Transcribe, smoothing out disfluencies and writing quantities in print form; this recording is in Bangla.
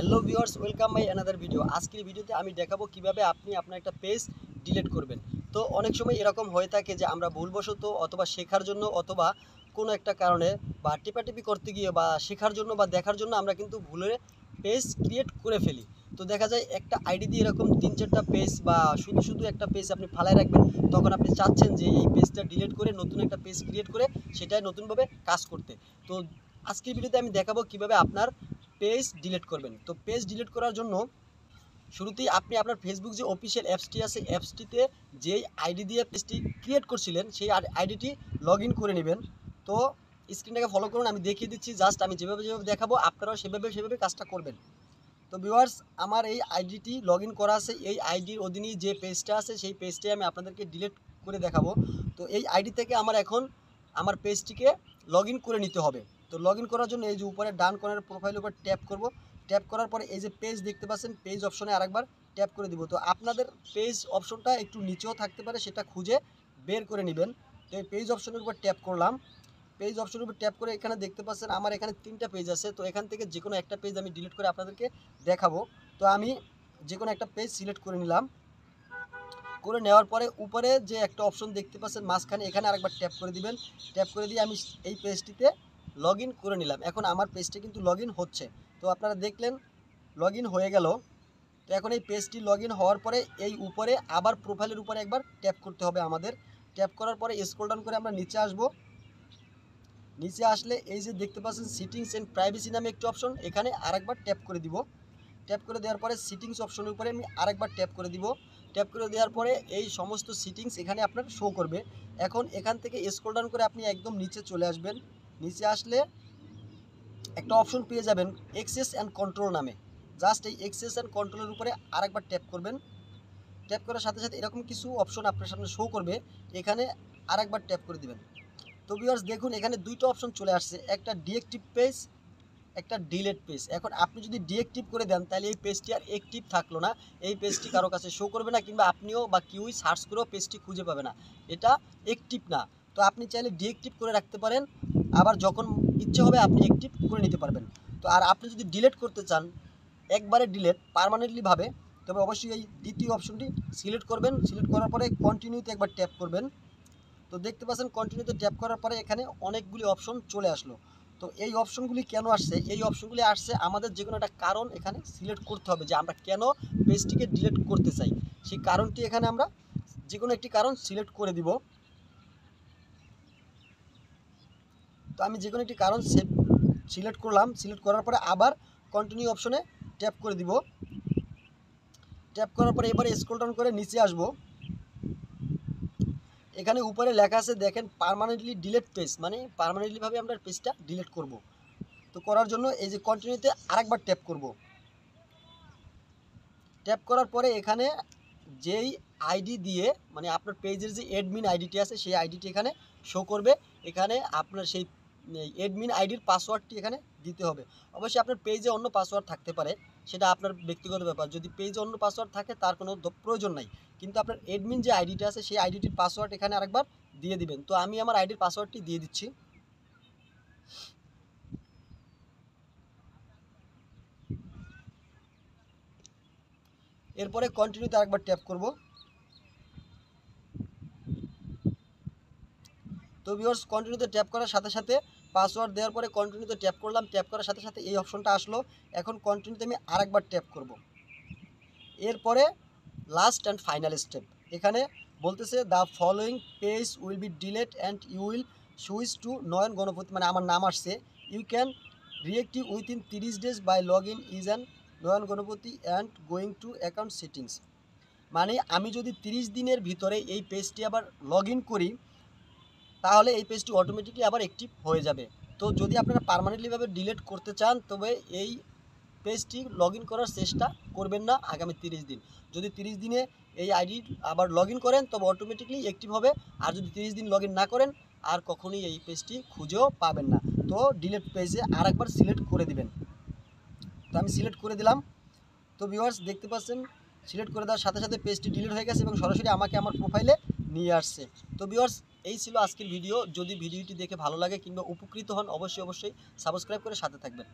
Hello viewers, welcome my another video. আজকের ভিডিওতে আমি দেখাবো কিভাবে আপনি আপনার একটা পেজ ডিলিট করবেন। তো অনেক সময় এরকম হয়ে থাকে যে আমরা ভুলবশত অথবা শেখার জন্য অথবা কোনো একটা কারণে বা টিপাটিপি করতে গিয়ে বা শেখার জন্য বা দেখার জন্য আমরা কিন্তু ভুলে পেজ ক্রিয়েট করে ফেলি। তো দেখা যায় একটা আইডি দিয়ে এরকম 3-4টা পেজ বা শুধু একটা পেজ আপনি ফালায় রাখবেন। তখন আপনি চাচ্ছেন যে এই পেজটা ডিলিট করে নতুন একটা পেজ ক্রিয়েট করে সেটাই নতুনভাবে কাজ করতে। তো আজকের ভিডিওতে আমি দেখাবো কিভাবে আপনার পেজ ডিলিট করবেন। তো পেজ ডিলিট করার জন্য শুরুতেই আপনি আপনার ফেসবুক যে অফিসিয়াল অ্যাপসটি আছে, অ্যাপসটিতে যেই আইডি দিয়ে পেজটি ক্রিয়েট করছিলেন সেই আইডিটি লগ ইন করে নেবেন। তো স্ক্রিনটাকে ফলো করুন, আমি দেখিয়ে দিচ্ছি। জাস্ট আমি যেভাবে দেখাবো আপনারাও সেভাবে কাজটা করবেন। তো ভিউয়ার্স, আমার এই আইডিটি লগ ইন করা আছে। এই আইডির অধীনেই যে পেজটা আছে সেই পেজটাই আমি আপনাদেরকে ডিলিট করে দেখাবো। তো এই আইডি থেকে এখন আমার পেজটিকে লগ ইন করে নিতে হবে। তো লগ ইন করার জন্য এই যে উপরে ডান কর্নার প্রোফাইলের উপর ট্যাপ করব। ট্যাপ করার পরে এই যে পেজ দেখতে পাচ্ছেন, পেজ অপশনে আরেকবার ট্যাপ করে দিব। তো আপনাদের পেজ অপশনটা একটু নিচেও থাকতে পারে, সেটা খুঁজে বের করে নেবেন। তো এই পেজ অপশনের উপর ট্যাপ করলাম। পেজ অপশনের উপর ট্যাপ করে এখানে দেখতে পাচ্ছেন আমার এখানে 3টা পেজ আছে। তো এখান থেকে যে কোনো একটা পেজ আমি ডিলিট করে আপনাদেরকে দেখাবো। তো আমি যে কোনো একটা পেজ সিলেক্ট করে নিলাম। করে নেওয়ার পরে উপরে যে একটা অপশন দেখতে পাচ্ছেন মাঝখানে, এখানে আরেকবার ট্যাপ করে দিবেন। ট্যাপ করে দিয়ে আমি এই পেজটিতে লগ ইন করে নিলাম। এখন আমার পেজটি কিন্তু লগ ইন হচ্ছে। তো আপনারা দেখলেন লগ ইন হয়ে গেল। তো এখন এই পেজটি লগ ইন হওয়ার পরে এই উপরে আবার প্রোফাইলের উপরে একবার ট্যাপ করতে হবে আমাদের। ট্যাপ করার পরে স্ক্রল ডাউন করে আমরা নিচে আসবো। নিচে আসলে এই যে দেখতে পাচ্ছেন সেটিংস এন্ড প্রাইভেসি নামে একটি অপশন, এখানে আরেকবার ট্যাপ করে দিব। ট্যাপ করে দেওয়ার পরে সিটিংস অপশনের উপরে আমি আরেকবার ট্যাপ করে দিব। ট্যাপ করে দেওয়ার পরে এই সমস্ত সিটিংস এখানে আপনার শো করবে। এখন এখান থেকে স্ক্রল ডাউন করে আপনি একদম নিচে চলে আসবেন। নিচে আসলে একটা অপশন পেয়ে যাবেন অ্যাক্সেস অ্যান্ড কন্ট্রোল নামে। জাস্ট এই অ্যাক্সেস অ্যান্ড কন্ট্রোলের উপরে আরেকবার ট্যাপ করবেন। ট্যাপ করার সাথে সাথে এরকম কিছু অপশন আপনার সামনে শো করবে, এখানে আরেকবার ট্যাপ করে দিবেন। তো ভিউয়ার্স দেখুন এখানে দুইটা অপশন চলে আসছে, একটা ডিএক্টিভ পেজ, একটা ডিলেট পেজ। এখন আপনি যদি ডিএক্টিভ করে দেন তাহলে এই পেজটি আর অ্যাক্টিভ থাকলো না, এই পেজটি কারো কাছে শো করবে না, কিংবা আপনিও বা কেউই সার্চ করেও পেজটি খুঁজে পাবে না, এটা অ্যাক্টিভ না। তো আপনি চাইলে ডিএক্টিভ করে রাখতে পারেন, আবার যখন ইচ্ছে হবে আপনি অ্যাক্টিভ করে নিতে পারবেন। তো আর আপনি যদি ডিলেট করতে চান একবারে ডিলেট পার্মানেন্টলিভাবে, তবে অবশ্যই এই দ্বিতীয় অপশনটি সিলেক্ট করবেন। সিলেক্ট করার পরে কন্টিনিউতে একবার ট্যাপ করবেন। তো দেখতে পাচ্ছেন কন্টিনিউতে ট্যাপ করার পরে এখানে অনেকগুলি অপশন চলে আসলো। তো এই অপশনগুলি কেন আসছে? এই অপশনগুলি আসছে আমাদের যে কোনো একটা কারণ এখানে সিলেক্ট করতে হবে যে আমরা কেন পেজটিকে ডিলিট করতে চাই। সেই কারণটি এখানে আমরা যে কোনো একটি কারণ সিলেক্ট করে দিব। তো আমি যে কোনো একটি কারণ সিলেক্ট করলাম। সিলেক্ট করার পরে আবার কন্টিনিউ অপশনে ট্যাপ করে দিব। ট্যাপ করার পরে এবারে স্ক্রল ডাউন করে নিচে আসবো। এখানে উপরে লেখা আছে দেখেন পার্মানেন্টলি ডিলিট পেজ, মানে পার্মানেন্টলিভাবে আমরা পেজটা ডিলিট করব। তো করার জন্য এই যে কন্টিনিউতে আরেকবার ট্যাপ করব। ট্যাপ করার পরে এখানে যেই আইডি দিয়ে মানে আপনার পেজের যে অ্যাডমিন আইডিটি আছে সেই আইডিটি এখানে শো করবে। এখানে আপনার সেই অ্যাডমিন আইডির পাসওয়ার্ডটি এখানে দিতে হবে। অবশ্যই আপনার পেজে অন্য পাসওয়ার্ড থাকতে পারে, সেটা আপনার ব্যক্তিগত ব্যাপার। যদি পেজে অন্য পাসওয়ার্ড থাকে তার কোনো প্রয়োজন নাই, কিন্তু আপনার অ্যাডমিন যে আইডিটা আছে সেই আইডিটির পাসওয়ার্ড এখানে আরেকবার দিয়ে দিবেন। তো আমি আমার আইডির পাসওয়ার্ডটি দিয়ে দিচ্ছি। এরপরে কন্টিনিউতে আরেকবার ট্যাপ করব। তো ভিউয়ার্স কন্টিনিউতে ট্যাপ করার সাথে সাথে পাসওয়ার্ড দেওয়ার পরে কন্টিনিউতে ট্যাপ করলাম। ট্যাপ করার সাথে সাথে এই অপশনটা আসলো। এখন কন্টিনিউতে আমি আরেকবার ট্যাপ করব। এরপরে লাস্ট অ্যান্ড ফাইনাল স্টেপ, এখানে বলতেছে the following page will be delete and you will switch to Nayan Ganapati, মানে আমার নাম আসছে। You can reactive within 30 days by log in is an Nayan Ganapati and going to account settings. মানে আমি যদি 30 দিনের ভিতরে এই পেজটি আবার লগ ইন করি তাহলে এই পেজটি অটোমেটিকলি আবার অ্যাক্টিভ হয়ে যাবে। তো যদি আপনারা পার্মানেন্টলিভাবে ডিলিট করতে চান তবে এই পেজটি লগ ইন করার চেষ্টা করবেন না আগামী 30 দিন। যদি 30 দিনে এই আইডি আবার লগ ইন করেন তবে অটোমেটিকলি অ্যাক্টিভ হবে, আর যদি 30 দিন লগ ইন না করেন আর কখনোই এই পেজটি খুঁজেও পাবেন না। তো ডিলিট পেজে আরেকবার সিলেক্ট করে দিবেন। তো আমি সিলেক্ট করে দিলাম। তো ভিউয়ার্স দেখতে পাচ্ছেন সিলেক্ট করে দেওয়ার সাথে সাথে পেজটি ডিলিট হয়ে গেছে এবং সরাসরি আমাকে আমার প্রোফাইলে নিয়ে আসছে। তো ভিউয়ার্স এই ছিল আজকের ভিডিও। যদি ভিডিওটি দেখে ভালো লাগে কিংবা উপকৃত হন অবশ্যই সাবস্ক্রাইব করে সাথে থাকবেন।